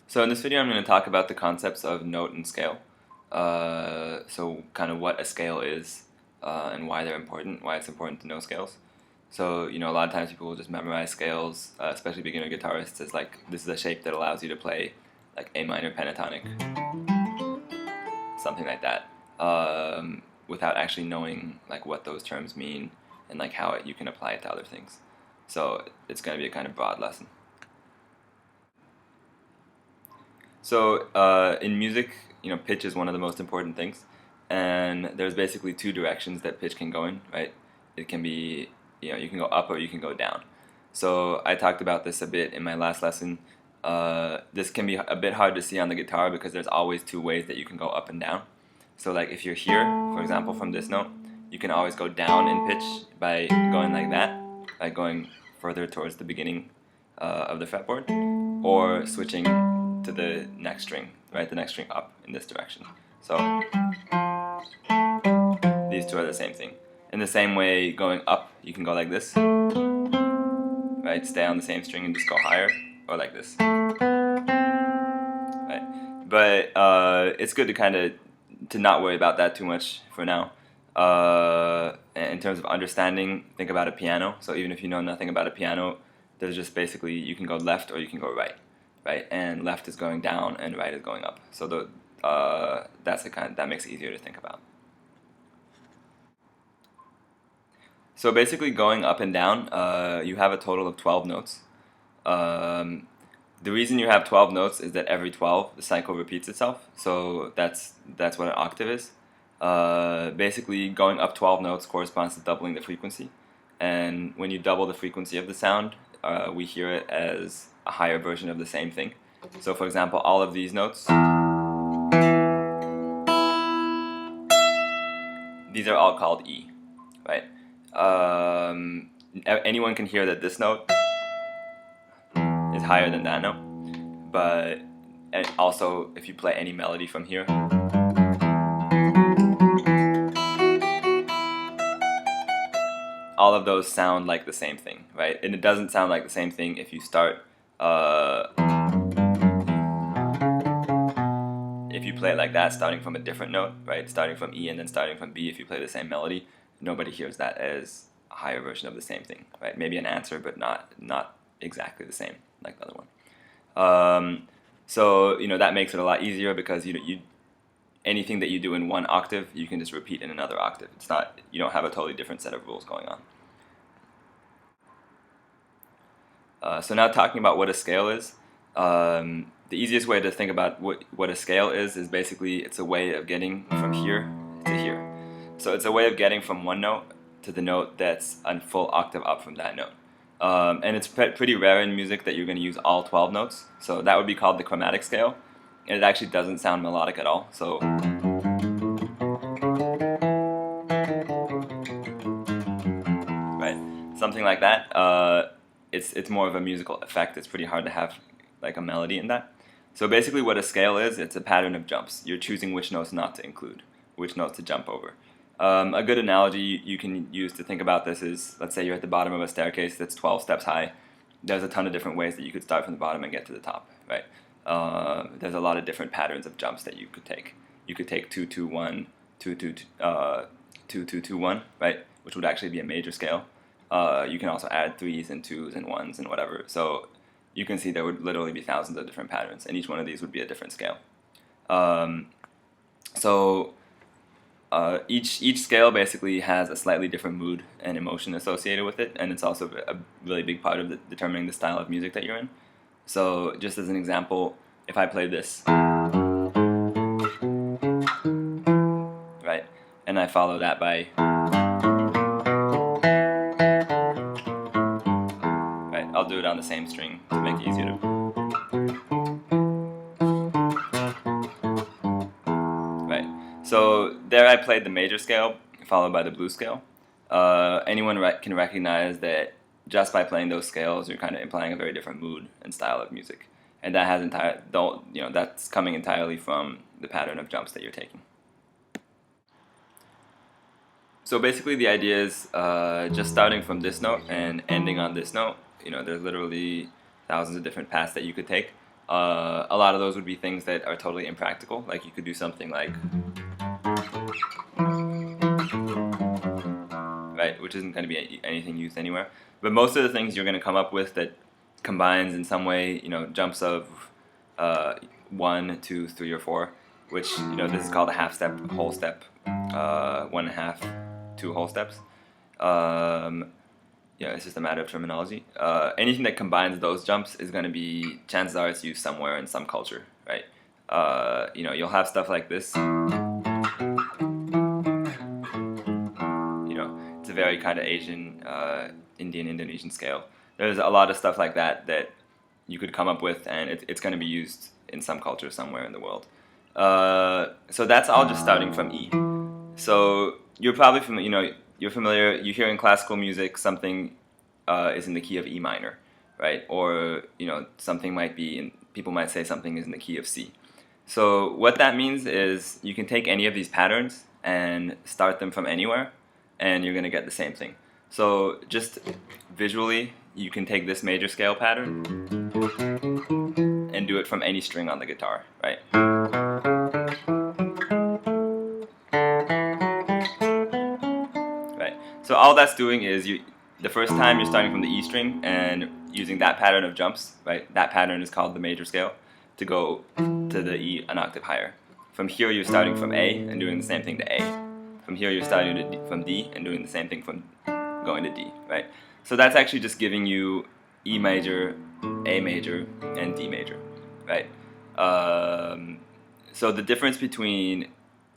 So in this video, I'm going to talk about the concepts of note and scale. So kind of what a scale is and why they're important, why it's important to know scales. So, a lot of times people will just memorize scales, especially beginner guitarists, as like, this is a shape that allows you to play like A minor pentatonic, something like that, without actually knowing like what those terms mean and like how you can apply it to other things. So it's going to be a kind of broad lesson. So in music, pitch is one of the most important things, and there's basically two directions that pitch can go in, right? It can be, you can go up or you can go down. So I talked about this a bit in my last lesson. This can be a bit hard to see on the guitar because there's always two ways that you can go up and down. So like if you're here, for example, from this note, you can always go down in pitch by going like that, by going further towards the beginning of the fretboard, or switching to the next string, right? The next string up in this direction. So these two are the same thing. In the same way, going up, you can go like this, right? Stay on the same string and just go higher, or like this, right? But it's good to to not worry about that too much for now. In terms of understanding, think about a piano. So even if you know nothing about a piano, there's just basically, you can go left or you can go right. Right, and left is going down and right is going up. So that makes it easier to think about. So basically, going up and down, you have a total of 12 notes. The reason you have 12 notes is that every 12 the cycle repeats itself. So that's what an octave is. Basically, going up 12 notes corresponds to doubling the frequency, and when you double the frequency of the sound, we hear it as a higher version of the same thing. So for example, all of these notes, these are all called E, right? Anyone can hear that this note is higher than that note, but also if you play any melody from here, all of those sound like the same thing, right? And it doesn't sound like the same thing if you start if you play it like that, starting from a different note, right? Starting from E and then starting from B, if you play the same melody, nobody hears that as a higher version of the same thing, right? Maybe an answer, but not exactly the same like the other one. So that makes it a lot easier because anything that you do in one octave, you can just repeat in another octave. It's not, you don't have a totally different set of rules going on. So now talking about what a scale is, the easiest way to think about what a scale is basically it's a way of getting from here to here. So it's a way of getting from one note to the note that's a full octave up from that note. And it's pretty rare in music that you're going to use all 12 notes. So that would be called the chromatic scale. And it actually doesn't sound melodic at all. So right, something like that. It's more of a musical effect. It's pretty hard to have like a melody in that. So basically what a scale is, it's a pattern of jumps. You're choosing which notes not to include, which notes to jump over. A good analogy you can use to think about this is, let's say you're at the bottom of a staircase that's 12 steps high. There's a ton of different ways that you could start from the bottom and get to the top, right? There's a lot of different patterns of jumps that you could take. You could take 2 2 1, 2 2 2 2 2 1, right? Which would actually be a major scale. You can also add 3s and 2s and 1s and whatever. So you can see there would literally be thousands of different patterns, and each one of these would be a different scale. Each scale basically has a slightly different mood and emotion associated with it, and it's also a really big part of determining the style of music that you're in. So just as an example, if I play this, right, and I follow that by, right, I'll do it on the same string to make it easier to, right. So there I played the major scale followed by the blues scale. Anyone can recognize that just by playing those scales, you're kind of implying a very different mood and style of music, and that has that's coming entirely from the pattern of jumps that you're taking. So basically, the idea is just starting from this note and ending on this note. There's literally thousands of different paths that you could take. A lot of those would be things that are totally impractical. Like you could do something like, right, which isn't going to be anything used anywhere. But most of the things you're going to come up with that combines in some way, jumps of 1, 2, 3, or 4, which this is called a half step, whole step, 1.5, 2 whole steps. It's just a matter of terminology. Anything that combines those jumps is going to be, chances are, it's used somewhere in some culture, right? You'll have stuff like this. It's a very kind of Asian, Indian, Indonesian scale. There's a lot of stuff like that that you could come up with, and it's going to be used in some culture somewhere in the world. So that's all just starting from E. So you're probably you're familiar, you hear in classical music something is in the key of E minor, right? Or, something might be, people might say something is in the key of C. So what that means is you can take any of these patterns and start them from anywhere, and you're going to get the same thing. So just visually, you can take this major scale pattern and do it from any string on the guitar, right? So all that's doing is the first time you're starting from the E string and using that pattern of jumps, right? That pattern is called the major scale, to go to the E an octave higher. From here you're starting from A and doing the same thing to A. From here you're starting from D and doing the same thing from going to D, right? So that's actually just giving you E major, A major, and D major, right? So the difference between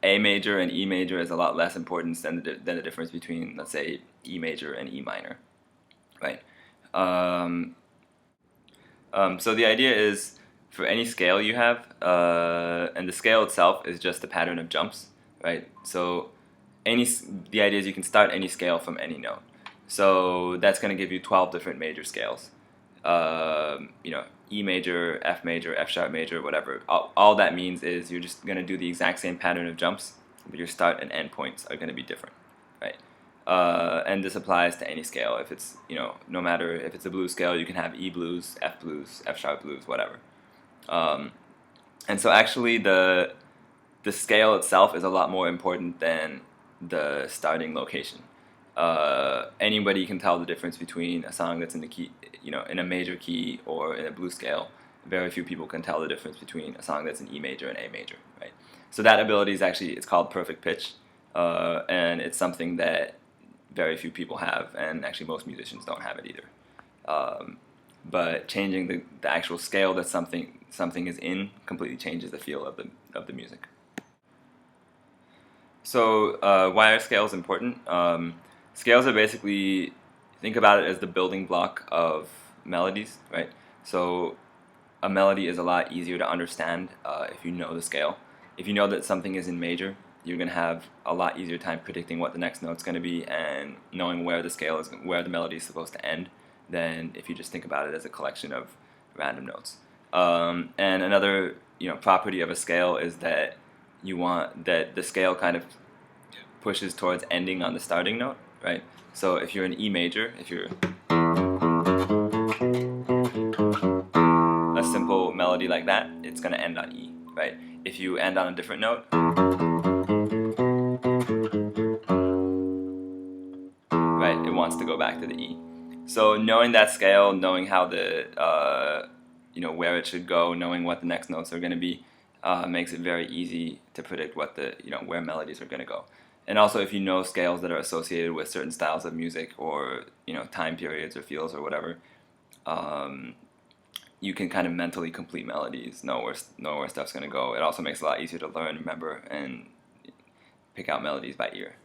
A major and E major is a lot less important than the difference between, let's say, E major and E minor, right? So the idea is, for any scale you have, and the scale itself is just a pattern of jumps, right? So the idea is you can start any scale from any note. So that's going to give you 12 different major scales. E major, F sharp major, whatever. All that means is you're just going to do the exact same pattern of jumps, but your start and end points are going to be different, right? And this applies to any scale. If it's, no matter if it's a blues scale, you can have E blues, F sharp blues, whatever. And so actually the scale itself is a lot more important than the starting location. Anybody can tell the difference between a song that's in the key, in a major key or in a blues scale. Very few people can tell the difference between a song that's in E major and A major, right? So that ability is actually, it's called perfect pitch, and it's something that very few people have, and actually most musicians don't have it either. But changing the actual scale that something is in completely changes the feel of the music. So why are scales important? Scales are basically, think about it as the building block of melodies, right? So a melody is a lot easier to understand if you know the scale. If you know that something is in major, you're going to have a lot easier time predicting what the next note's going to be and knowing where the scale is, where the melody is supposed to end, than if you just think about it as a collection of random notes. And another property of a scale is that you want that the scale kind of pushes towards ending on the starting note, right? So if you're in E major, if you're a simple melody like that, it's going to end on E, right? If you end on a different note, right, it wants to go back to the E. So knowing that scale, knowing how where it should go, knowing what the next notes are going to be, makes it very easy to predict what where melodies are going to go. And also, if you know scales that are associated with certain styles of music or time periods or feels or whatever, you can kind of mentally complete melodies, know where stuff's going to go. It also makes it a lot easier to learn, remember, and pick out melodies by ear.